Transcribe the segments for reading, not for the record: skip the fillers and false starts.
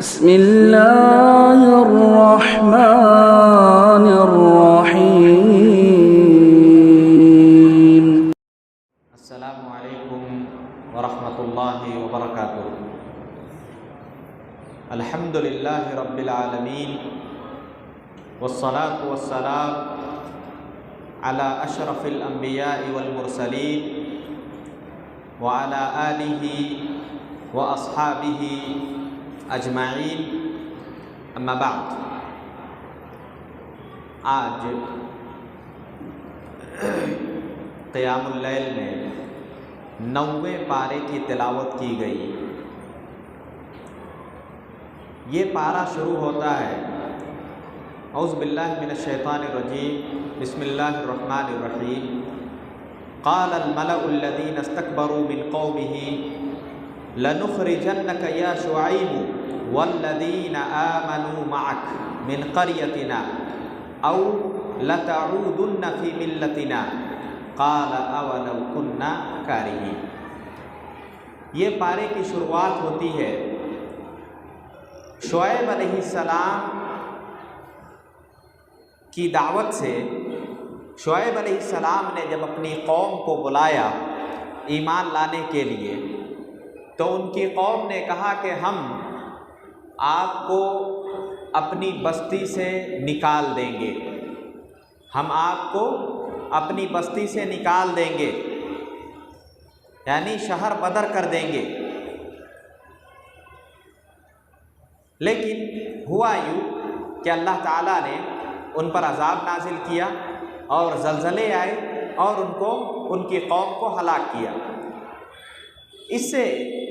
بسم اللہ الرحمن الرحیم۔ السلام علیکم ورحمۃ اللہ وبرکاتہ۔ الحمد للہ رب العالمین والصلاة والسلام علی اشرف الانبیاء والمرسلین وعلی آلہ واصحابہ اجمعین، اما بعد۔ آج قیام اللیل میں 9ویں پارے کی تلاوت کی گئی۔ یہ پارہ شروع ہوتا ہے اعوذ باللہ من الشیطان الرجیم، بسم اللہ الرحمن الرحیم۔ قال الملأ الذین استکبروا من قومہ لنخرجنک یا شعیب والذین آمنوا معک من قریتنا او لتعودن فی ملتنا قال اولو کنا کارہین۔ یہ پارے کی شروعات ہوتی ہے شعیب علیہ السلام کی دعوت سے۔ شعیب علیہ السلام نے جب اپنی قوم کو بلایا ایمان لانے کے لیے، تو ان کی قوم نے کہا کہ ہم آپ کو اپنی بستی سے نکال دیں گے، ہم آپ کو اپنی بستی سے نکال دیں گے، یعنی شہر بدر کر دیں گے۔ لیکن ہوا یوں کہ اللہ تعالیٰ نے ان پر عذاب نازل کیا اور زلزلے آئے اور ان کی قوم کو ہلاک کیا۔ اس سے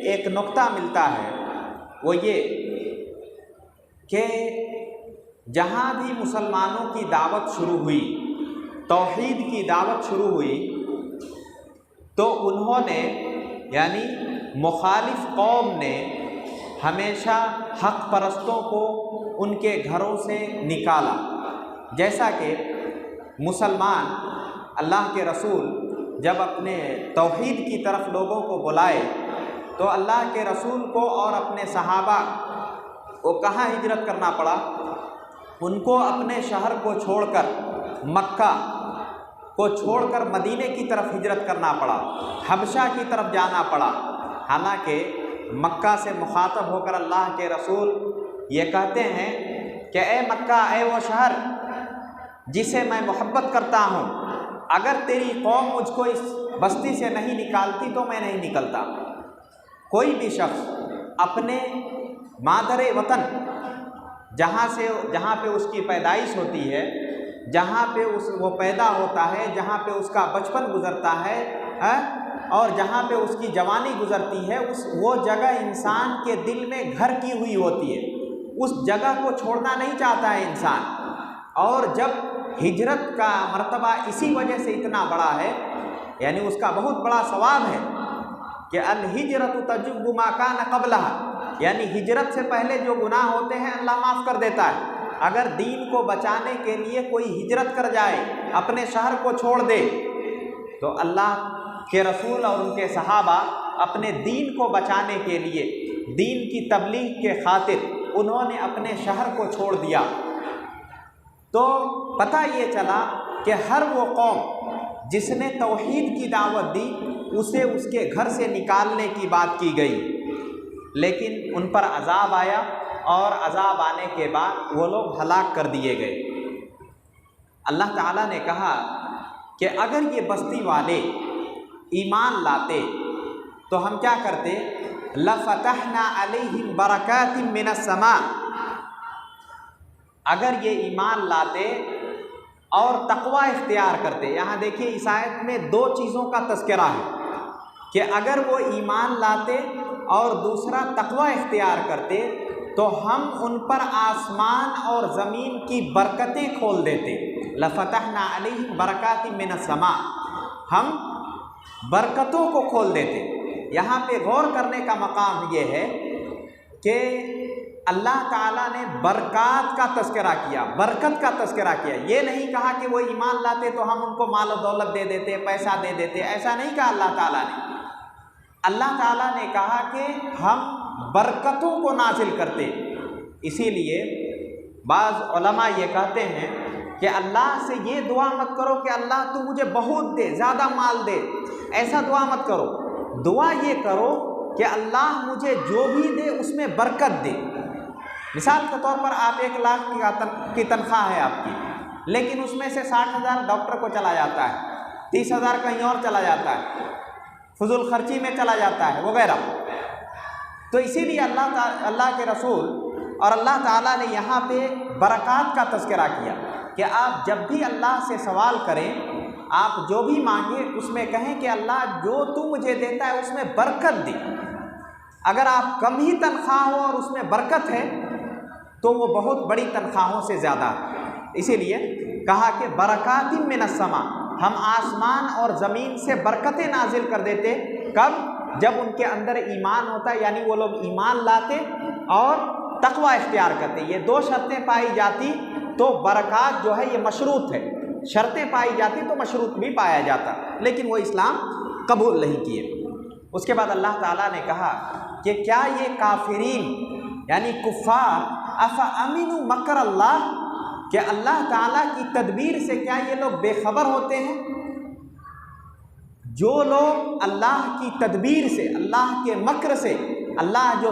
ایک نقطہ ملتا ہے، وہ یہ کہ جہاں بھی مسلمانوں کی دعوت شروع ہوئی، توحید کی دعوت شروع ہوئی، تو انہوں نے یعنی مخالف قوم نے ہمیشہ حق پرستوں کو ان کے گھروں سے نکالا۔ جیسا کہ مسلمان اللہ کے رسول جب اپنے توحید کی طرف لوگوں کو بلائے تو اللہ کے رسول کو اور اپنے صحابہ کو کہاں ہجرت کرنا پڑا؟ ان کو اپنے شہر کو چھوڑ کر، مکہ کو چھوڑ کر مدینے کی طرف ہجرت کرنا پڑا، حبشہ کی طرف جانا پڑا۔ حالانکہ مکہ سے مخاطب ہو کر اللہ کے رسول یہ کہتے ہیں کہ اے مکہ، اے وہ شہر جسے میں محبت کرتا ہوں، اگر تیری قوم مجھ کو اس بستی سے نہیں نکالتی تو میں نہیں نکلتا۔ کوئی بھی شخص اپنے مادر وطن، جہاں پہ اس کی پیدائش ہوتی ہے، جہاں پہ وہ پیدا ہوتا ہے، جہاں پہ اس کا بچپن گزرتا ہے اور جہاں پہ اس کی جوانی گزرتی ہے، وہ جگہ انسان کے دل میں گھر کی ہوئی ہوتی ہے۔ اس جگہ کو چھوڑنا نہیں چاہتا ہے انسان۔ اور جب ہجرت کا مرتبہ اسی وجہ سے اتنا بڑا ہے، یعنی اس کا بہت بڑا ثواب ہے کہ الہجرت تجب ما کان قبلہا، یعنی ہجرت سے پہلے جو گناہ ہوتے ہیں اللہ معاف کر دیتا ہے۔ اگر دین کو بچانے کے لیے کوئی ہجرت کر جائے، اپنے شہر کو چھوڑ دے، تو اللہ کے رسول اور ان کے صحابہ اپنے دین کو بچانے کے لیے، دین کی تبلیغ کے خاطر انہوں نے اپنے شہر کو چھوڑ دیا۔ تو پتہ یہ چلا کہ ہر وہ قوم جس نے توحید کی دعوت دی اسے اس کے گھر سے نکالنے کی بات کی گئی، لیکن ان پر عذاب آیا اور عذاب آنے کے بعد وہ لوگ ہلاک کر دیے گئے۔ اللہ تعالیٰ نے کہا کہ اگر یہ بستی والے ایمان لاتے تو ہم کیا کرتے؟ لَفَتَحْنَا عَلَيْهِمْ بَرَكَاتٍ مِّنَ السَّمَاءِ، اگر یہ ایمان لاتے اور تقوی اختیار کرتے۔ یہاں دیکھیے اس آیت میں دو چیزوں کا تذکرہ ہے کہ اگر وہ ایمان لاتے اور دوسرا تقوی اختیار کرتے تو ہم ان پر آسمان اور زمین کی برکتیں کھول دیتے۔ لَفَتَحْنَا عَلَيْهِمْ بَرَكَاتٍ مِّنَ السَّمَاءِ، ہم برکتوں کو کھول دیتے۔ یہاں پہ غور کرنے کا مقام یہ ہے کہ اللہ تعالیٰ نے برکات کا تذکرہ کیا، برکت کا تذکرہ کیا۔ یہ نہیں کہا کہ وہ ایمان لاتے تو ہم ان کو مال و دولت دے دیتے، پیسہ دے دیتے، ایسا نہیں کہا اللہ تعالیٰ نے۔ اللہ تعالیٰ نے کہا کہ ہم برکتوں کو نازل کرتے، اسی لیے بعض علماء یہ کہتے ہیں کہ اللہ سے یہ دعا مت کرو کہ اللہ تو مجھے بہت دے، زیادہ مال دے، ایسا دعا مت کرو۔ دعا یہ کرو کہ اللہ مجھے جو بھی دے اس میں برکت دے۔ مثال کے طور پر آپ 1 لاکھ کی تنخواہ ہے آپ کی، لیکن اس میں سے 60,000 ڈاکٹر کو چلا جاتا ہے، 30,000 کہیں اور چلا جاتا ہے، فضول خرچی میں چلا جاتا ہے وغیرہ۔ تو اسی لیے اللہ کے رسول اور اللہ تعالیٰ نے یہاں پہ برکات کا تذکرہ کیا کہ آپ جب بھی اللہ سے سوال کریں، آپ جو بھی مانگیں اس میں کہیں کہ اللہ جو تو مجھے دیتا ہے اس میں برکت دے۔ اگر آپ کم ہی تنخواہ ہو اور اس میں برکت ہے تو وہ بہت بڑی تنخواہوں سے زیادہ ہے۔ اسی لیے کہا کہ برکات من السماء، ہم آسمان اور زمین سے برکتیں نازل کر دیتے۔ کب؟ جب ان کے اندر ایمان ہوتا ہے، یعنی وہ لوگ ایمان لاتے اور تقوی اختیار کرتے۔ یہ 2 شرطیں پائی جاتی تو برکات جو ہے یہ مشروط ہے، شرطیں پائی جاتی تو مشروط بھی پایا جاتا، لیکن وہ اسلام قبول نہیں کیے۔ اس کے بعد اللہ تعالیٰ نے کہا کہ کیا یہ کافرین یعنی کفار افامنوا مکر اللہ، کہ اللہ تعالیٰ کی تدبیر سے کیا یہ لوگ بے خبر ہوتے ہیں؟ جو لوگ اللہ کی تدبیر سے، اللہ کے مکر سے، اللہ جو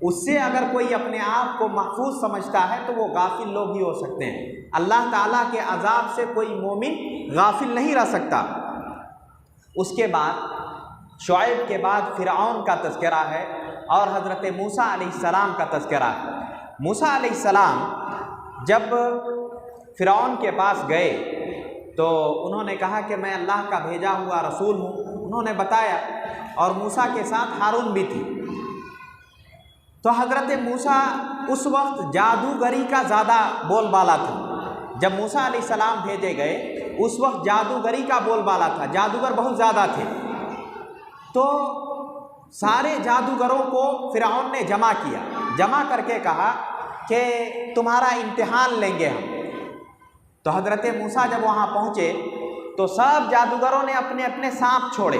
اس سے اگر کوئی اپنے آپ کو محفوظ سمجھتا ہے تو وہ غافل لوگ ہی ہو سکتے ہیں۔ اللہ تعالیٰ کے عذاب سے کوئی مومن غافل نہیں رہ سکتا۔ اس کے بعد شعیب کے بعد فرعون کا تذکرہ ہے اور حضرت موسیٰ علیہ السلام کا تذکرہ ہے۔ موسیٰ علیہ السلام جب فرعون کے پاس گئے تو انہوں نے کہا کہ میں اللہ کا بھیجا ہوا رسول ہوں، انہوں نے بتایا، اور موسیٰ کے ساتھ ہارون بھی تھی۔ تو حضرت موسیٰ اس وقت جادوگری کا زیادہ بول بالا تھا۔ جب موسیٰ علیہ السلام بھیجے گئے اس وقت جادوگری کا بول بالا تھا، جادوگر بہت زیادہ تھے۔ تو سارے جادوگروں کو فرعون نے جمع کیا، جمع کر کے کہا کہ تمہارا امتحان لیں گے ہم۔ تو حضرت موسیٰ جب وہاں پہنچے تو سب جادوگروں نے اپنے اپنے سانپ چھوڑے،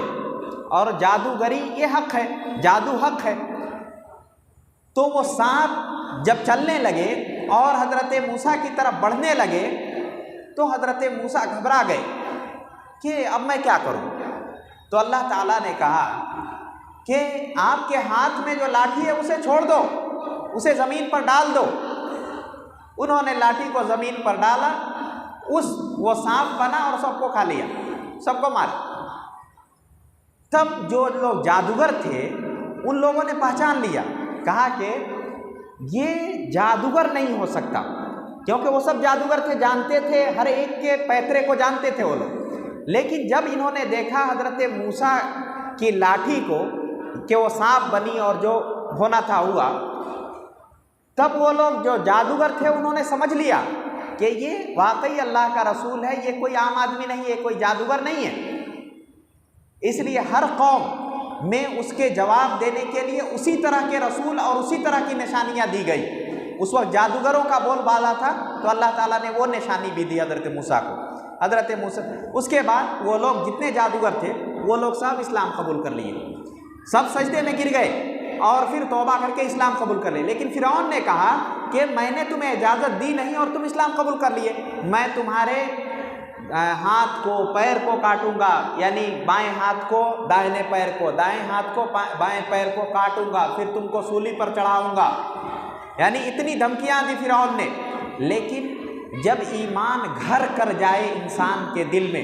اور جادوگری یہ حق ہے، جادو حق ہے۔ تو وہ سانپ جب چلنے لگے اور حضرت موسیٰ کی طرف بڑھنے لگے تو حضرت موسیٰ گھبرا گئے کہ اب میں کیا کروں؟ تو اللہ تعالیٰ نے کہا کہ آپ کے ہاتھ میں جو لاٹھی ہے اسے چھوڑ دو، اسے زمین پر ڈال دو۔ انہوں نے لاٹھی کو زمین پر ڈالا، وہ سانپ بنا اور سب کو کھا لیا، سب کو مارا۔ تب جو لوگ جادوگر تھے ان لوگوں نے پہچان لیا، کہا کہ یہ جادوگر نہیں ہو سکتا، کیونکہ وہ سب جادوگر تھے، جانتے تھے، ہر ایک کے پیترے کو جانتے تھے وہ لوگ۔ لیکن جب انہوں نے دیکھا حضرت موسیٰ کی لاٹھی کو کہ وہ سانپ بنی اور جو ہونا تھا ہوا، تب وہ لوگ جو جادوگر تھے انہوں نے سمجھ لیا کہ یہ واقعی اللہ کا رسول ہے، یہ کوئی عام آدمی نہیں ہے، کوئی جادوگر نہیں ہے۔ اس لیے ہر قوم میں اس کے جواب دینے کے لیے اسی طرح کے رسول اور اسی طرح کی نشانیاں دی گئی۔ اس وقت جادوگروں کا بول بالا تھا تو اللہ تعالیٰ نے وہ نشانی بھی دی حضرت موسیٰ کو۔ حضرت موسیٰ اس کے بعد وہ لوگ جتنے جادوگر تھے وہ لوگ سب اسلام قبول کر لیے، سب سجدے میں گر گئے اور پھر توبہ کر کے اسلام قبول کر لیے۔ لیکن فرعون نے کہا کہ میں نے تمہیں اجازت دی نہیں اور تم اسلام قبول کر لیے، میں تمہارے ہاتھ کو پیر کو کاٹوں گا، یعنی بائیں ہاتھ کو دائیں پیر کو، دائیں ہاتھ کو بائیں پیر کو کاٹوں گا، پھر تم کو سولی پر چڑھاؤں گا، یعنی اتنی دھمکیاں دی فرعون نے۔ لیکن جب ایمان گھر کر جائے انسان کے دل میں،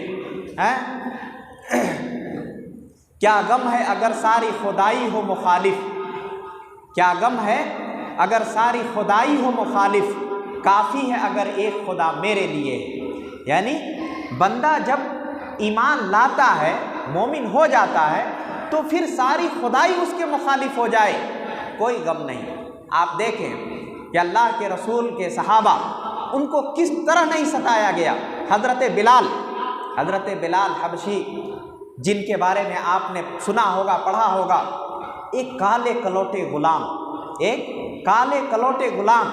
کیا غم ہے اگر ساری خدائی ہو مخالف، کیا غم ہے اگر ساری خدائی ہو مخالف، کافی ہے اگر ایک خدا میرے لیے۔ یعنی بندہ جب ایمان لاتا ہے، مومن ہو جاتا ہے، تو پھر ساری خدائی اس کے مخالف ہو جائے، کوئی غم نہیں۔ آپ دیکھیں کہ اللہ کے رسول کے صحابہ ان کو کس طرح نہیں ستایا گیا۔ حضرت بلال حبشی، جن کے بارے میں آپ نے سنا ہوگا، پڑھا ہوگا، ایک کالے کلوٹے غلام،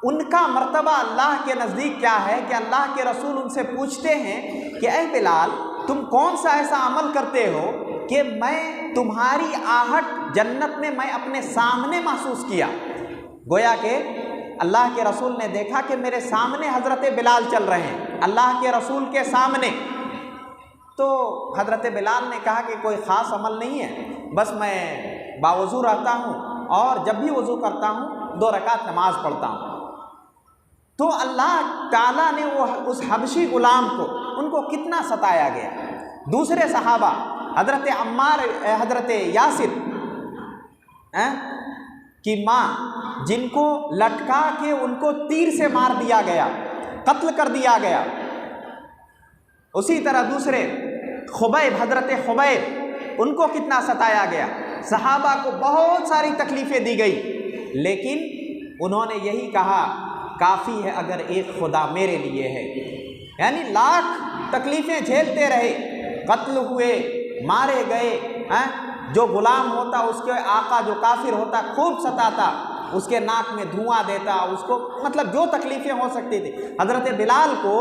ان کا مرتبہ اللہ کے نزدیک کیا ہے کہ اللہ کے رسول ان سے پوچھتے ہیں کہ اے بلال، تم کون سا ایسا عمل کرتے ہو کہ میں تمہاری آہٹ جنت میں میں اپنے سامنے محسوس کیا۔ گویا کہ اللہ کے رسول نے دیکھا کہ میرے سامنے حضرت بلال چل رہے ہیں، اللہ کے رسول کے سامنے۔ تو حضرت بلال نے کہا کہ کوئی خاص عمل نہیں ہے، بس میں باوضو رہتا ہوں اور جب بھی وضو کرتا ہوں 2 رکعت نماز پڑھتا ہوں۔ تو اللہ تعالیٰ نے وہ اس حبشی غلام کو، ان کو کتنا ستایا گیا۔ دوسرے صحابہ حضرت عمار، حضرت یاسر کی ماں، جن کو لٹکا کے ان کو تیر سے مار دیا گیا، قتل کر دیا گیا۔ اسی طرح دوسرے خبیب، حضرت خبیب، ان کو کتنا ستایا گیا۔ صحابہ کو بہت ساری تکلیفیں دی گئی، لیکن انہوں نے یہی کہا کافی ہے اگر ایک خدا میرے لیے ہے۔ یعنی لاکھ تکلیفیں جھیلتے رہے، قتل ہوئے، مارے گئے۔ جو غلام ہوتا اس کے آقا جو کافر ہوتا خوب ستاتا، اس کے ناک میں دھواں دیتا، اس کو مطلب جو تکلیفیں ہو سکتی تھی۔ حضرت بلال کو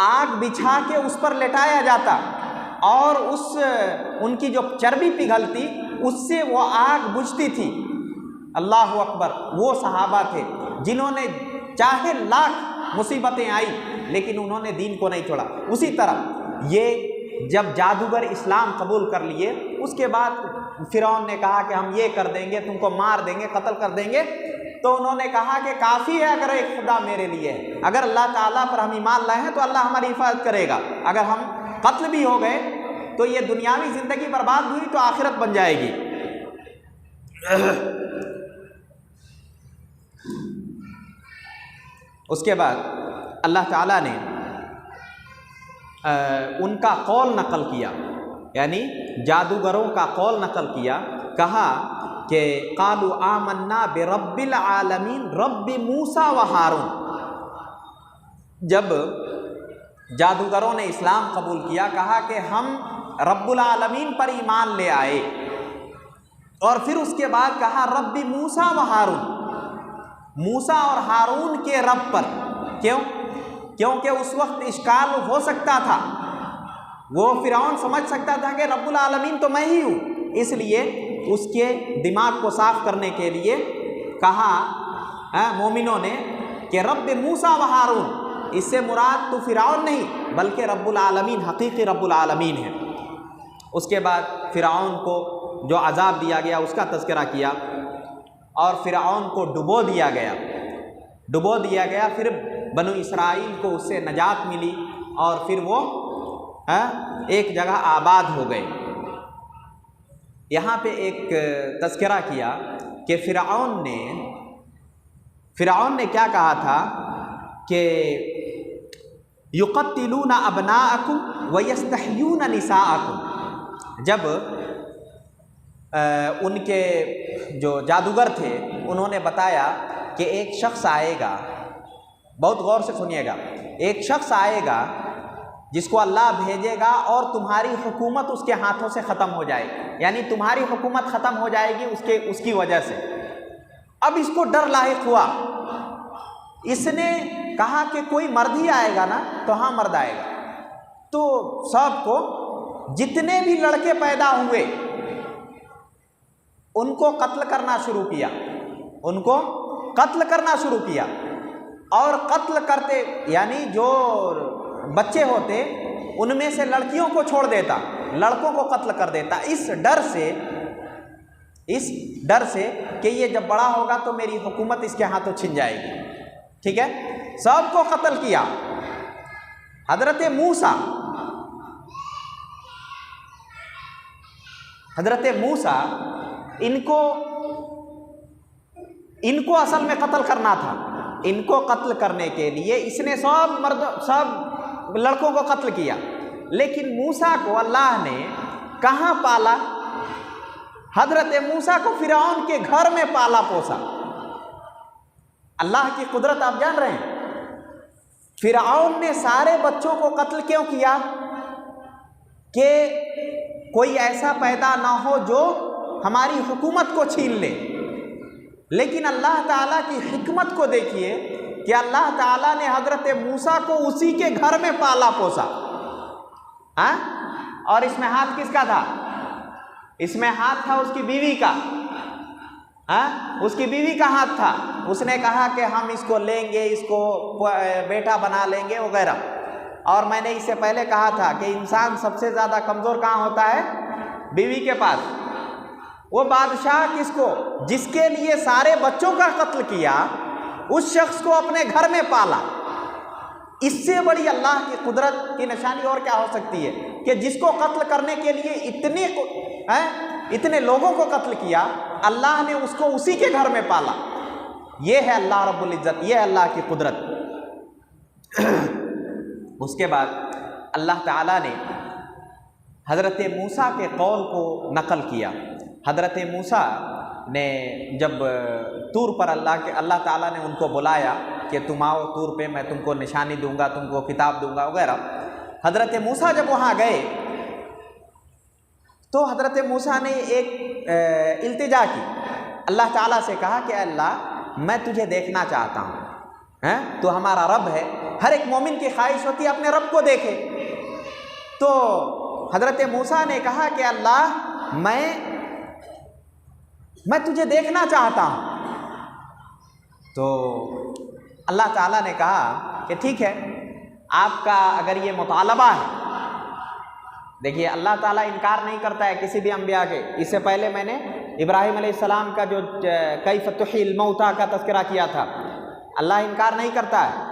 آگ بچھا کے اس پر لٹایا جاتا اور ان کی جو چربی پگھلتی اس سے وہ آگ بجھتی تھی۔ اللہ اکبر! وہ صحابہ تھے جنہوں نے چاہے لاکھ مصیبتیں آئی لیکن انہوں نے دین کو نہیں چھوڑا۔ اسی طرح یہ جب جادوگر اسلام قبول کر لیے، اس کے بعد فرعون نے کہا کہ ہم یہ کر دیں گے، تم کو مار دیں گے، قتل کر دیں گے، تو انہوں نے کہا کہ کافی ہے اگر ایک خدا میرے لیے ہے۔ اگر اللہ تعالیٰ پر ہم ایمان لائے ہیں تو اللہ ہماری حفاظت کرے گا۔ اگر ہم قتل بھی ہو گئے تو یہ دنیاوی زندگی برباد ہوئی تو آخرت بن جائے گی۔ اس کے بعد اللہ تعالیٰ نے ان کا قول نقل کیا، یعنی جادوگروں کا قول نقل کیا، کہا کہ قالوا آمنا برب العالمین رب موسیٰ و ہارون۔ جب جادوگروں نے اسلام قبول کیا، کہا کہ ہم رب العالمین پر ایمان لے آئے، اور پھر اس کے بعد کہا رب موسیٰ و ہارون، موسیٰ اور ہارون کے رب پر۔ کیونکہ اس وقت اشکال ہو سکتا تھا، وہ فرعون سمجھ سکتا تھا کہ رب العالمین تو میں ہی ہوں، اس لیے اس کے دماغ کو صاف کرنے کے لیے کہا مومنوں نے کہ رب موسیٰ و ہارون۔ اس سے مراد تو فرعون نہیں بلکہ رب العالمین، حقیقی رب العالمین ہے۔ اس کے بعد فرعون کو جو عذاب دیا گیا اس کا تذکرہ کیا، اور فرعون کو ڈبو دیا گیا، پھر بنو اسرائیل کو اس سے نجات ملی اور پھر وہ ایک جگہ آباد ہو گئے۔ یہاں پہ ایک تذکرہ کیا کہ فرعون نے کیا کہا تھا کہ یقتلون ابناءکم ویستحیون نساءکم۔ جب ان کے جو جادوگر تھے انہوں نے بتایا کہ ایک شخص آئے گا، بہت غور سے سنیے گا، ایک شخص آئے گا جس کو اللہ بھیجے گا اور تمہاری حکومت اس کے ہاتھوں سے ختم ہو جائے گی، یعنی تمہاری حکومت ختم ہو جائے گی اس کی وجہ سے۔ اب اس کو ڈر لاحق ہوا، اس نے کہا کہ کوئی مرد ہی آئے گا نا، تو ہاں مرد آئے گا۔ تو سب کو، جتنے بھی لڑکے پیدا ہوئے ان کو قتل کرنا شروع کیا، اور قتل کرتے یعنی جو بچے ہوتے ان میں سے لڑکیوں کو چھوڑ دیتا، لڑکوں کو قتل کر دیتا، اس ڈر سے کہ یہ جب بڑا ہوگا تو میری حکومت اس کے ہاتھوں چھن جائے گی۔ ٹھیک ہے، سب کو قتل کیا۔ حضرت موسیٰ ان کو اصل میں قتل کرنا تھا۔ ان کو قتل کرنے کے لیے اس نے سب لڑکوں کو قتل کیا، لیکن موسیٰ کو اللہ نے کہاں پالا؟ حضرت موسیٰ کو فرعون کے گھر میں پالا پوسا۔ اللہ کی قدرت آپ جان رہے ہیں؟ فرعون نے سارے بچوں کو قتل کیوں کیا؟ کہ کوئی ایسا پیدا نہ ہو جو ہماری حکومت کو چھین لے۔ لیکن اللہ تعالیٰ کی حکمت کو دیکھیے کہ اللہ تعالیٰ نے حضرت موسیٰ کو اسی کے گھر میں پالا پوسا، اور اس میں ہاتھ کس کا تھا؟ اس میں ہاتھ تھا اس کی بیوی کا، اس کی بیوی کا ہاتھ تھا. اس نے کہا کہ ہم اس کو لیں گے، اس کو بیٹا بنا لیں گے وغیرہ. اور میں نے اس سے پہلے کہا تھا کہ انسان سب سے زیادہ کمزور کہاں ہوتا ہے؟ بیوی کے پاس. وہ بادشاہ کس کو، جس کے لیے سارے بچوں کا قتل کیا، اس شخص کو اپنے گھر میں پالا. اس سے بڑی اللہ کی قدرت کی نشانی اور کیا ہو سکتی ہے کہ جس کو قتل کرنے کے لیے اتنے لوگوں کو قتل کیا، اللہ نے اس کو اسی کے گھر میں پالا. یہ ہے اللہ رب العزت، یہ ہے اللہ کی قدرت. اس کے بعد اللہ تعالیٰ نے حضرت موسیٰ کے قول کو نقل کیا. حضرت موسیٰ نے جب طور پر اللہ تعالیٰ نے ان کو بلایا کہ تم آؤ طور پہ، میں تم کو نشانی دوں گا، تم کو کتاب دوں گا وغیرہ. حضرت موسیٰ جب وہاں گئے تو حضرت موسیٰ نے ایک التجا کی، اللہ تعالیٰ سے کہا کہ اللہ میں تجھے دیکھنا چاہتا ہوں، تو ہمارا رب ہے. ہر ایک مومن کی خواہش ہوتی ہے اپنے رب کو دیکھے. تو حضرت موسیٰ نے کہا کہ اللہ میں تجھے دیکھنا چاہتا ہوں. تو اللہ تعالیٰ نے کہا کہ ٹھیک ہے، آپ کا اگر یہ مطالبہ ہے. دیکھیے اللہ تعالیٰ انکار نہیں کرتا ہے کسی بھی انبیاء کے. اس سے پہلے میں نے ابراہیم علیہ السلام کا جو کیف تحیی الموتیٰ کا تذکرہ کیا تھا، اللہ انکار نہیں کرتا ہے.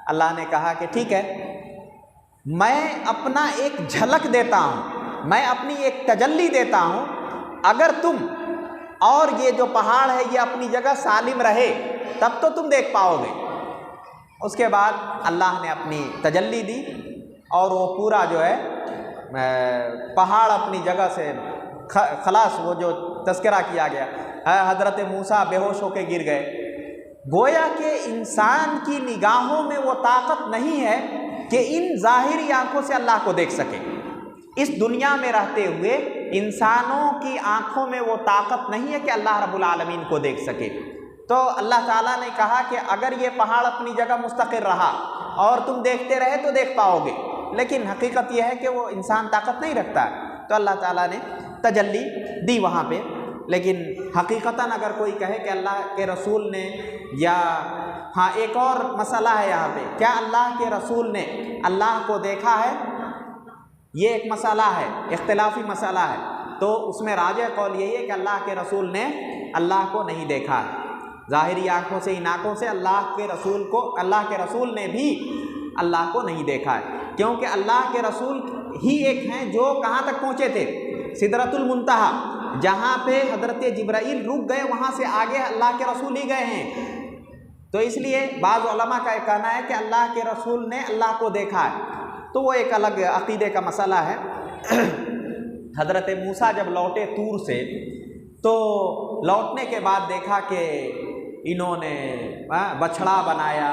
اللہ نے کہا کہ ٹھیک ہے، میں اپنا ایک جھلک دیتا ہوں، میں اپنی ایک تجلی دیتا ہوں. اگر تم اور یہ جو پہاڑ ہے یہ اپنی جگہ سالم رہے تب تو تم دیکھ پاؤ گے. اس کے بعد اللہ نے اپنی تجلی دی اور وہ پورا جو ہے پہاڑ اپنی جگہ سے خلاص، وہ جو تذکرہ کیا گیا، حضرت موسیٰ بے ہوش ہو کے گر گئے. گویا کہ انسان کی نگاہوں میں وہ طاقت نہیں ہے کہ ان ظاہری آنکھوں سے اللہ کو دیکھ سکے. اس دنیا میں رہتے ہوئے انسانوں کی آنکھوں میں وہ طاقت نہیں ہے کہ اللہ رب العالمین کو دیکھ سکے. تو اللہ تعالیٰ نے کہا کہ اگر یہ پہاڑ اپنی جگہ مستقر رہا اور تم دیکھتے رہے تو دیکھ پاؤ گے، لیکن حقیقت یہ ہے کہ وہ انسان طاقت نہیں رکھتا ہے. تو اللہ تعالیٰ نے تجلی دی وہاں پہ. لیکن حقیقتاً اگر کوئی کہے کہ اللہ کے رسول نے، یا ہاں ایک اور مسئلہ ہے یہاں پہ، کیا اللہ کے رسول نے اللہ کو دیکھا ہے؟ یہ ایک مسئلہ ہے، اختلافی مسئلہ ہے. تو اس میں راجح قول یہی ہے کہ اللہ کے رسول نے اللہ کو نہیں دیکھا ہے. ظاہری آنکھوں سے، ان آنکھوں سے اللہ کے رسول نے بھی اللہ کو نہیں دیکھا ہے. کیونکہ اللہ کے رسول ہی ایک ہیں جو کہاں تک پہنچے تھے؟ سدرۃ المنتہا، جہاں پہ حضرت جبرائیل رک گئے وہاں سے آگے اللہ کے رسول ہی گئے ہیں. تو اس لیے بعض علماء کا یہ کہنا ہے کہ اللہ کے رسول نے اللہ کو دیکھا ہے. تو وہ ایک الگ عقیدے کا مسئلہ ہے. حضرت موسیٰ جب لوٹے طور سے تو لوٹنے کے بعد دیکھا کہ انہوں نے بچھڑا بنایا،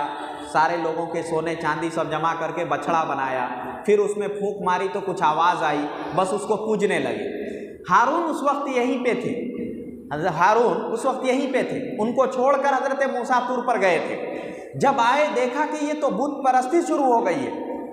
سارے لوگوں کے سونے چاندی سب جمع کر کے بچھڑا بنایا. پھر اس میں پھونک ماری تو کچھ آواز آئی، بس اس کو پوجنے لگے. ہارون اس وقت یہیں پہ تھے، ان کو چھوڑ کر حضرت موسیٰ طور پر گئے تھے. جب آئے دیکھا کہ یہ تو بت پرستی شروع ہو گئی ہے.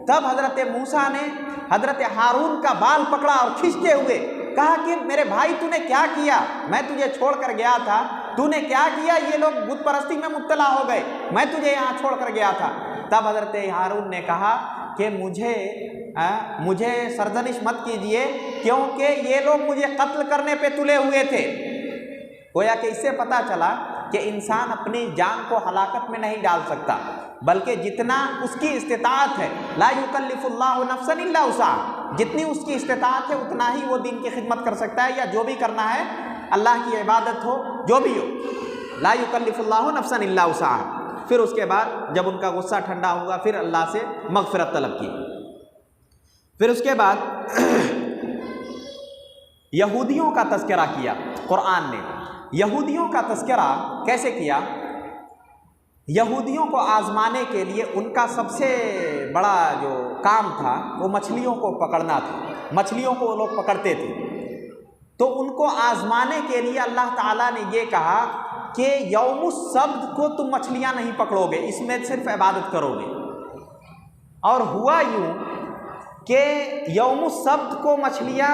تب حضرت موسیٰ نے حضرت ہارون کا بال پکڑا اور کھینچتے ہوئے کہا کہ میرے بھائی تو نے کیا کیا؟ میں تجھے چھوڑ کر گیا تھا، تو نے کیا کیا؟ یہ لوگ بت پرستی میں مبتلا ہو گئے، میں تجھے یہاں چھوڑ کر گیا تھا. تب حضرت ہارون نے کہا کہ مجھے سرزنش مت کیجئے، کیونکہ یہ لوگ مجھے قتل کرنے پہ تلے ہوئے تھے. گویا کہ اس سے پتہ چلا کہ انسان اپنی جان کو ہلاکت میں نہیں ڈال سکتا، بلکہ جتنا اس کی استطاعت ہے، لا یکلف اللہ نفسا الا وسعہا، جتنی اس کی استطاعت ہے اتنا ہی وہ دین کی خدمت کر سکتا ہے، یا جو بھی کرنا ہے، اللہ کی عبادت ہو، جو بھی ہو. لا یکلف اللہ نفسا الا وسعہا. پھر اس کے بعد جب ان کا غصہ ٹھنڈا ہوا پھر اللہ سے مغفرت طلب کی. پھر اس کے بعد یہودیوں کا تذکرہ کیا قرآن نے. یہودیوں کا تذکرہ کیسے کیا؟ یہودیوں کو آزمانے کے لیے ان کا سب سے بڑا جو کام تھا وہ مچھلیوں کو پکڑنا تھا. مچھلیوں کو وہ لوگ پکڑتے تھے. تو ان کو آزمانے کے لیے اللہ تعالیٰ نے یہ کہا کہ یوم السبت کو تم مچھلیاں نہیں پکڑو گے، اس میں صرف عبادت کرو گے. اور ہوا یوں کہ یوم السبت کو مچھلیاں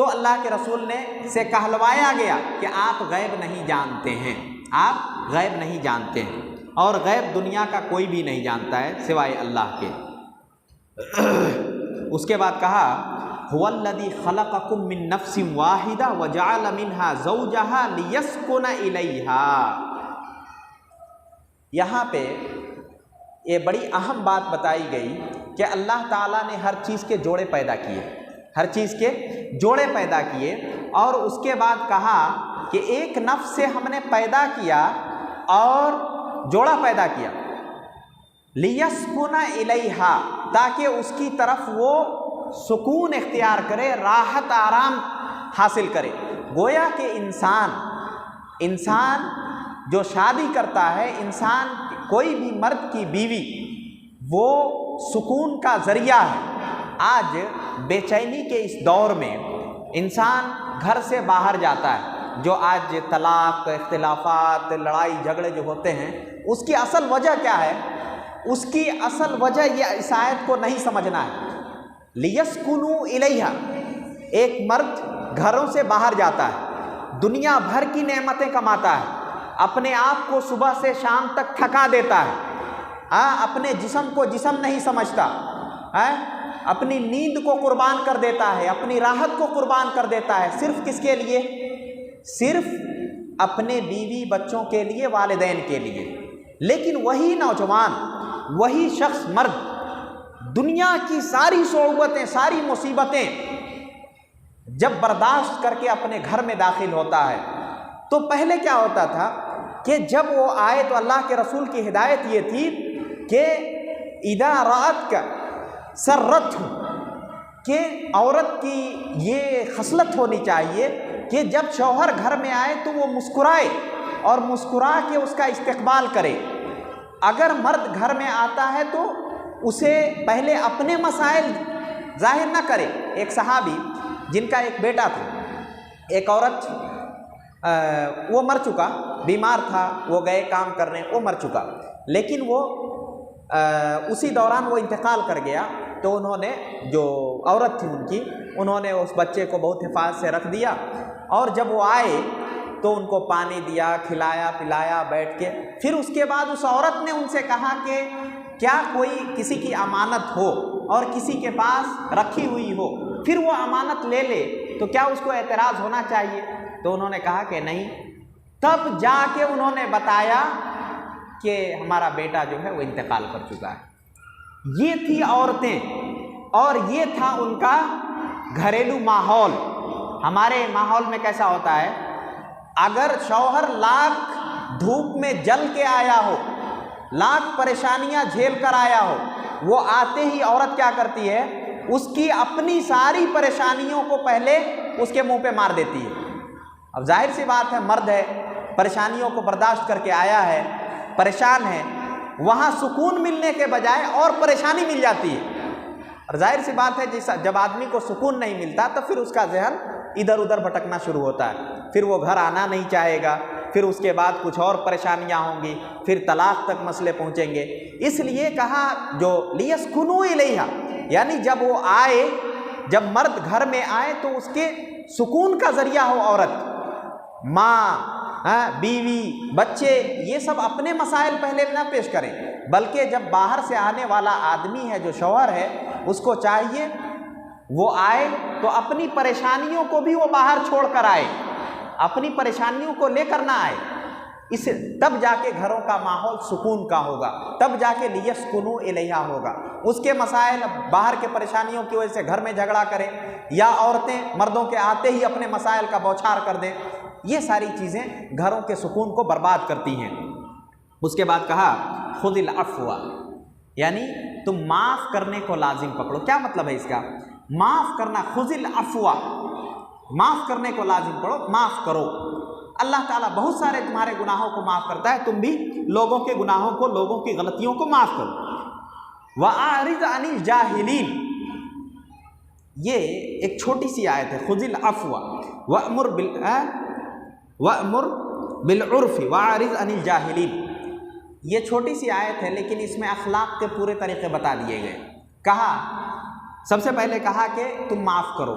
تو اللہ کے رسول نے سے کہلوایا گیا کہ آپ غیب نہیں جانتے ہیں، آپ غیب نہیں جانتے ہیں، اور غیب دنیا کا کوئی بھی نہیں جانتا ہے سوائے اللہ کے۔ اس کے بعد کہا هو الذی خلقکم من نفس واحدہ وجعل منها زوجہا لیسکن الیہا۔ یہاں پہ یہ بڑی اہم بات بتائی گئی کہ اللہ تعالیٰ نے ہر چیز کے جوڑے پیدا کیے، ہر چیز کے جوڑے پیدا کیے، اور اس کے بعد کہا کہ ایک نفس سے ہم نے پیدا کیا اور جوڑا پیدا کیا، لیسکن الیہا، تاکہ اس کی طرف وہ سکون اختیار کرے، راحت آرام حاصل کرے۔ گویا کہ انسان جو شادی کرتا ہے، انسان کوئی بھی مرد کی بیوی، وہ سکون کا ذریعہ ہے۔ آج بے چینی کے اس دور میں انسان گھر سے باہر جاتا ہے، جو آج طلاق، اختلافات، لڑائی جھگڑے جو ہوتے ہیں، اس کی اصل وجہ کیا ہے؟ اس کی اصل وجہ یہ اس آیت کو نہیں سمجھنا ہے۔ لیسکنوا الیہا، ایک مرد گھروں سے باہر جاتا ہے، دنیا بھر کی نعمتیں کماتا ہے، اپنے آپ کو صبح سے شام تک تھکا دیتا ہے، اپنے جسم کو جسم نہیں سمجھتا، اپنی نیند کو قربان کر دیتا ہے، اپنی راحت کو قربان کر دیتا ہے، صرف کس کے لیے؟ صرف اپنے بیوی بچوں کے لیے، والدین کے لیے۔ لیکن وہی نوجوان، وہی شخص مرد دنیا کی ساری صعوبتیں، ساری مصیبتیں جب برداشت کر کے اپنے گھر میں داخل ہوتا ہے، تو پہلے کیا ہوتا تھا کہ جب وہ آئے تو اللہ کے رسول کی ہدایت یہ تھی کہ اذا رأت کا سرت، کہ عورت کی یہ خصلت ہونی چاہیے کہ جب شوہر گھر میں آئے تو وہ مسکرائے اور مسکرا کے اس کا استقبال کرے۔ اگر مرد گھر میں آتا ہے تو اسے پہلے اپنے مسائل ظاہر نہ کرے۔ ایک صحابی جن کا ایک بیٹا تھا، ایک عورت، وہ مر چکا، بیمار تھا، وہ گئے کام کرنے، وہ مر چکا، لیکن وہ اسی دوران وہ انتقال کر گیا، تو انہوں نے، جو عورت تھی ان کی، انہوں نے اس بچے کو بہت حفاظت سے رکھ دیا، اور جب وہ آئے تو ان کو پانی دیا، کھلایا پلایا بیٹھ کے۔ پھر اس کے بعد اس عورت نے ان سے کہا کہ کیا کوئی کسی کی امانت ہو اور کسی کے پاس رکھی ہوئی ہو، پھر وہ امانت لے لے تو کیا اس کو اعتراض ہونا چاہیے؟ تو انہوں نے کہا کہ نہیں۔ تب جا کے انہوں نے بتایا کہ ہمارا بیٹا جو ہے وہ انتقال کر چکا ہے۔ یہ تھی عورتیں، اور یہ تھا ان کا گھریلو ماحول۔ ہمارے ماحول میں کیسا ہوتا ہے؟ اگر شوہر لاکھ دھوپ میں جل کے آیا ہو، لاکھ پریشانیاں جھیل کر آیا ہو، وہ آتے ہی عورت کیا کرتی ہے؟ اس کی اپنی ساری پریشانیوں کو پہلے اس کے منہ پہ مار دیتی ہے۔ اب ظاہر سی بات ہے، مرد ہے، پریشانیوں کو برداشت کر کے آیا ہے، پریشان ہے، وہاں سکون ملنے کے بجائے اور پریشانی مل جاتی ہے۔ اور ظاہر سی بات ہے جب آدمی کو سکون نہیں ملتا تو پھر اس کا ذہن ادھر ادھر بھٹکنا شروع ہوتا ہے، پھر وہ گھر آنا نہیں چاہے گا، پھر اس کے بعد کچھ اور پریشانیاں ہوں گی، پھر طلاق تک مسئلے پہنچیں گے۔ اس لیے کہا جو لیسکنوا الیہا، یعنی جب وہ آئے، جب مرد گھر میں آئے تو اس کے سکون کا ذریعہ ہو عورت، ماں، بیوی، بچے، یہ سب اپنے مسائل پہلے نہ پیش کریں، بلکہ جب باہر سے آنے والا آدمی ہے جو شوہر ہے، اس کو چاہیے وہ آئے تو اپنی پریشانیوں کو بھی وہ باہر چھوڑ کر آئے، اپنی پریشانیوں کو لے کر نہ آئے، تب جا کے گھروں کا ماحول سکون کا ہوگا، تب جا کے لیسکنوا الیہا ہوگا۔ اس کے مسائل باہر کے پریشانیوں کی وجہ سے گھر میں جھگڑا کرے، یا عورتیں مردوں کے آتے ہی اپنے مسائل کا بوچھار کر دیں، یہ ساری چیزیں گھروں کے سکون کو برباد کرتی ہیں۔ اس کے بعد کہا خذ العفو، یعنی تم معاف کرنے کو لازم پکڑو۔ کیا مطلب ہے اس کا؟ معاف کرنا، خذ العفو، معاف کرنے کو لازم پکڑو، معاف کرو۔ اللہ تعالیٰ بہت سارے تمہارے گناہوں کو معاف کرتا ہے، تم بھی لوگوں کے گناہوں کو، لوگوں کی غلطیوں کو معاف کرو۔ وَأَعْرِضْ عَنِ الْجَاهِلِينَ، یہ ایک چھوٹی سی آیت ہے، خذ العفو وَأْمُرْ بِالْعُرْفِ وَأَعْرِضْ عَنِ الْجَاهِلِينَ، یہ چھوٹی سی آیت ہے لیکن اس میں اخلاق کے پورے طریقے بتا دیے گئے۔ کہا، سب سے پہلے کہا کہ تم معاف کرو،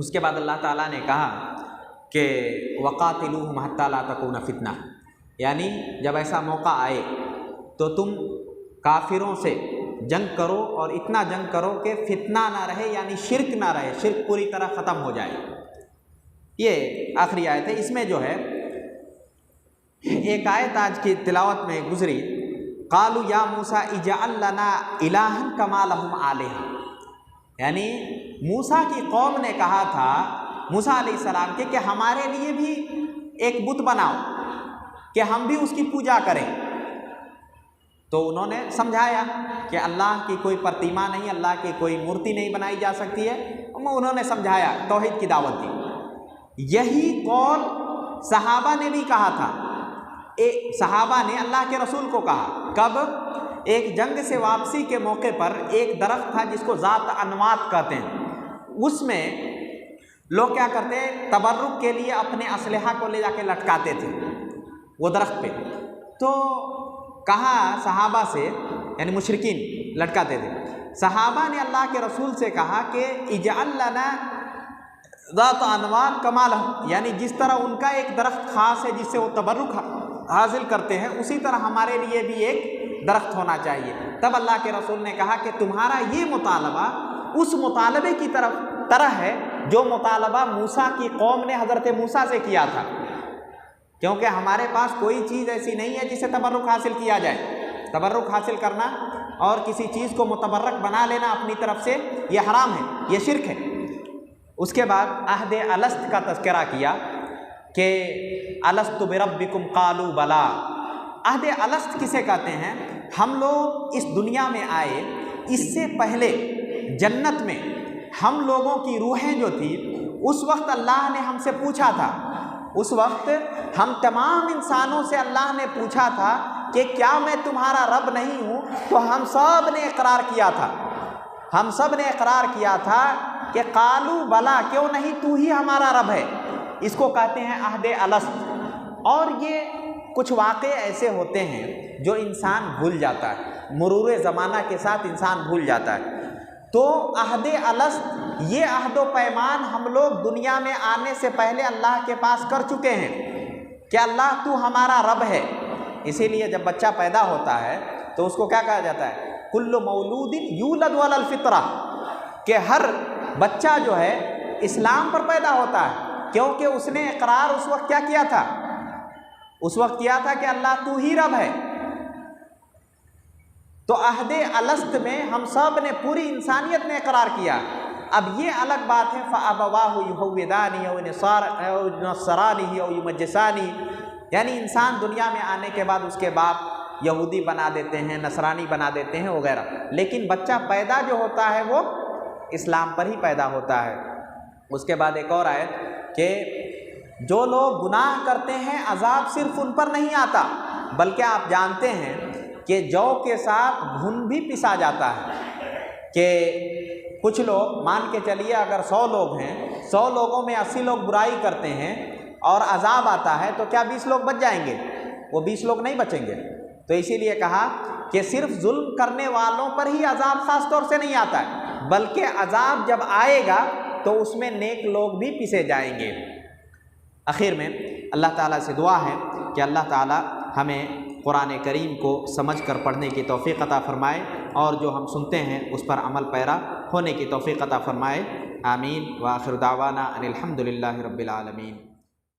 اس کے بعد اللہ تعالیٰ نے کہا کہ وقاتلوہم حتی لا تکون فتنہ، یعنی جب ایسا موقع آئے تو تم کافروں سے جنگ کرو اور اتنا جنگ کرو کہ فتنہ نہ رہے، یعنی شرک نہ رہے، شرک پوری طرح ختم ہو جائے۔ یہ آخری آیت ہے۔ اس میں جو ہے ایک آیت آج کی تلاوت میں گزری، قالوا یا موسیٰ اجعل لنا الہا کما لہم آلہہ، یعنی موسیٰ کی قوم نے کہا تھا موسیٰ علیہ السلام کے کہ ہمارے لیے بھی ایک بت بناؤ کہ ہم بھی اس کی پوجا کریں۔ تو انہوں نے سمجھایا کہ اللہ کی کوئی پرتیما نہیں، اللہ کی کوئی مورتی نہیں بنائی جا سکتی ہے، انہوں نے سمجھایا، توحید کی دعوت دی۔ یہی قول صحابہ نے بھی کہا تھا، صحابہ نے اللہ کے رسول کو کہا، کب؟ ایک جنگ سے واپسی کے موقع پر ایک درخت تھا جس کو ذات انوات کہتے ہیں، اس میں لوگ کیا کرتے ہیں، تبرک کے لیے اپنے اسلحہ کو لے جا کے لٹکاتے تھے وہ درخت پہ۔ تو کہا صحابہ سے، یعنی مشرکین لٹکاتے تھے، صحابہ نے اللہ کے رسول سے کہا کہ اجعل لنا ذات انوات کما لہم، یعنی جس طرح ان کا ایک درخت خاص ہے جس سے وہ تبرک حاصل کرتے ہیں، اسی طرح ہمارے لیے بھی ایک درخت ہونا چاہیے۔ تب اللہ کے رسول نے کہا کہ تمہارا یہ مطالبہ اس مطالبے کی طرح ہے جو مطالبہ موسیٰ کی قوم نے حضرت موسیٰ سے کیا تھا، کیونکہ ہمارے پاس کوئی چیز ایسی نہیں ہے جسے تبرک حاصل کیا جائے۔ تبرک حاصل کرنا اور کسی چیز کو متبرک بنا لینا اپنی طرف سے یہ حرام ہے، یہ شرک ہے۔ اس کے بعد عہد الست کا تذکرہ کیا کہ الست بربکم قالوا بلا۔ عہد الست کسے کہتے ہیں؟ ہم لوگ اس دنیا میں آئے، اس سے پہلے جنت میں ہم لوگوں کی روحیں جو تھی، اس وقت اللہ نے ہم سے پوچھا تھا، اس وقت ہم تمام انسانوں سے اللہ نے پوچھا تھا کہ کیا میں تمہارا رب نہیں ہوں؟ تو ہم سب نے اقرار کیا تھا، ہم سب نے اقرار کیا تھا کہ قالوا بلا، کیوں نہیں، تو ہی ہمارا رب ہے۔ اس کو کہتے ہیں عہد الست۔ اور یہ کچھ واقعے ایسے ہوتے ہیں جو انسان بھول جاتا ہے، مرور زمانہ کے ساتھ انسان بھول جاتا ہے۔ تو عہد الست، یہ عہد و پیمان ہم لوگ دنیا میں آنے سے پہلے اللہ کے پاس کر چکے ہیں کہ اللہ تو ہمارا رب ہے۔ اسی لیے جب بچہ پیدا ہوتا ہے تو اس کو کیا کہا جاتا ہے؟ کل مولود یولد علی الفطرہ، کہ ہر بچہ جو ہے اسلام پر پیدا ہوتا ہے، کیونکہ اس نے اقرار اس وقت کیا کیا تھا؟ اس وقت کیا تھا کہ اللہ تو ہی رب ہے۔ تو عہد الست میں ہم سب نے، پوری انسانیت نے اقرار کیا۔ اب یہ الگ بات ہے فَأَبَوَاهُ يُهَوِّدَانِهِ أَوْ يُنَصِّرَانِهِ أَوْ يُمَجِّسَانِهِ، یعنی انسان دنیا میں آنے کے بعد اس کے باپ یہودی بنا دیتے ہیں، نصرانی بنا دیتے ہیں وغیرہ، لیکن بچہ پیدا جو ہوتا ہے وہ اسلام پر ہی پیدا ہوتا ہے۔ اس کے بعد ایک اور آیت کہ جو لوگ گناہ کرتے ہیں عذاب صرف ان پر نہیں آتا، بلکہ آپ جانتے ہیں کہ جو کے ساتھ گھن بھی پسا جاتا ہے، کہ کچھ لوگ مان کے چلیے اگر 100 لوگ ہیں، 100 لوگوں میں 80 لوگ برائی کرتے ہیں اور عذاب آتا ہے تو کیا 20 لوگ بچ جائیں گے؟ وہ 20 لوگ نہیں بچیں گے۔ تو اسی لیے کہا کہ صرف ظلم کرنے والوں پر ہی عذاب خاص طور سے نہیں آتا ہے، بلکہ عذاب جب آئے گا تو اس میں نیک لوگ بھی پسے جائیں گے۔ آخر میں اللہ تعالیٰ سے دعا ہے کہ اللہ تعالیٰ ہمیں قرآن کریم کو سمجھ کر پڑھنے کی توفیق عطا فرمائے، اور جو ہم سنتے ہیں اس پر عمل پیرا ہونے کی توفیق عطا فرمائے۔ آمین۔ وآخر دعوانا ان الحمد للہ رب العالمین۔